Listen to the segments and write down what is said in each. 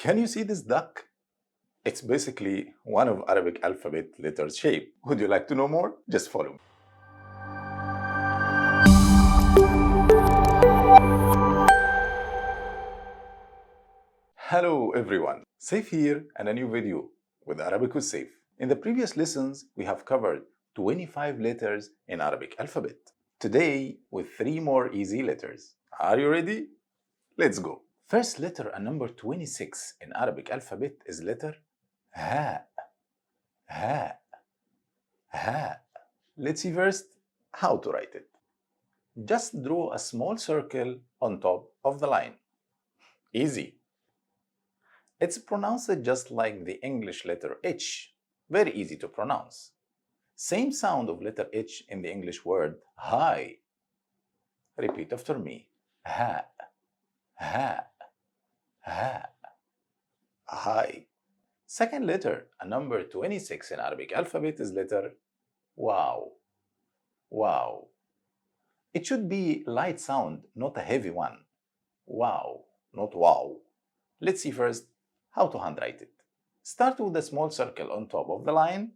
Can you see this duck? It's basically one of Arabic alphabet letters shape. Would you like to know more? Just follow me. Hello everyone, Saif here and a new video with Arabic with Saif. In the previous lessons, we have covered 25 letters in Arabic alphabet. Today, with 3 more easy letters. Are you ready? Let's go. First letter and number 26 in Arabic alphabet is letter Ha. Ha. Ha. Let's see first how to write it. Just draw a small circle on top of the line. Easy. It's pronounced just like the English letter H. Very easy to pronounce. Same sound of letter H in the English word hi. Repeat after me. Ha. Ha. Ha. Hi. Second letter, and number 26 in Arabic alphabet is letter Wow. Wow. It should be light sound, not a heavy one. Wow, not wow. Let's see first how to handwrite it. Start with a small circle on top of the line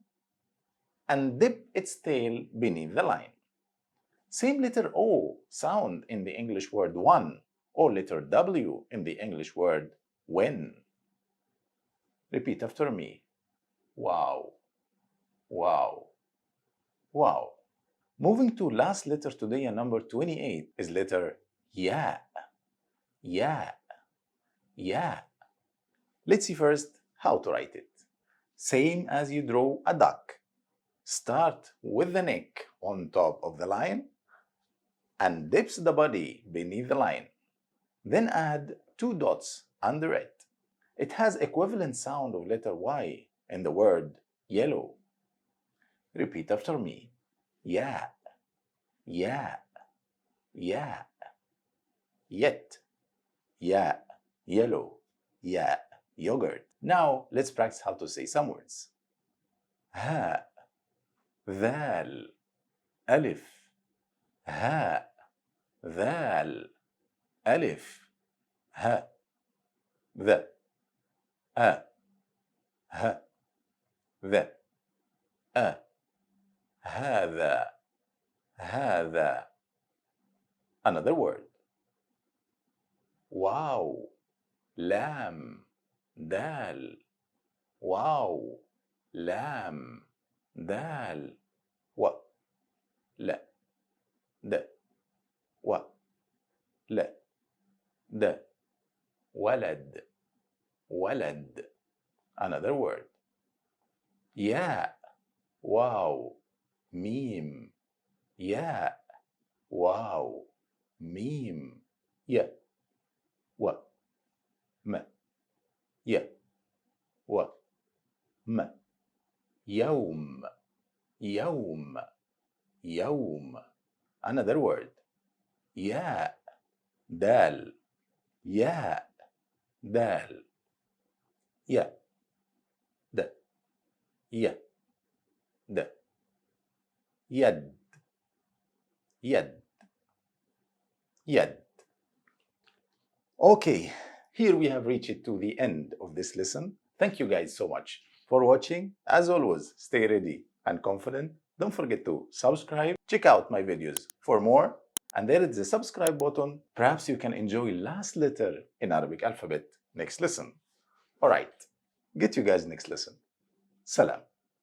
and dip its tail beneath the line. Same letter O sound in the English word one or letter W in the English word when. Repeat after me. Wow. Wow. Wow. Moving to last letter today and number 28 is letter Ya. Ya. Ya. Let's see first how to write it. Same as you draw a duck. Start with the neck on top of the line and dips the body beneath the line. Then add 2 dots under it. It has equivalent sound of letter Y in the word yellow. Repeat after me. Ya. Ya. Ya. Yet. Ya. Yellow. Ya. Yogurt. Now let's practice how to say some words. Ha. Dhal. Alif. Ha. Dhal. Alif. Ha. The. A. Ha. The. A. هذا. هذا. Another word. Wow. Lam. Dal. Wow. Lam. Dal. و. لا. د. و. لا. د. ولد. ولد. Another word. ياء. واو. ميم. ياء. واو. ميم. ي. و. م. ي. و. م. يوم. يوم. يوم. Another word. ياء. دال. ياء. دال. ي. د. ي. د. يد. يد. يد. Okay, here we have reached to the end of this lesson. Thank you guys so much for watching. As always, stay ready and confident. Don't forget to subscribe. Check out my videos for more. And there is the subscribe button. Perhaps you can enjoy last letter in Arabic alphabet next lesson. Alright, get you guys next lesson. Salam.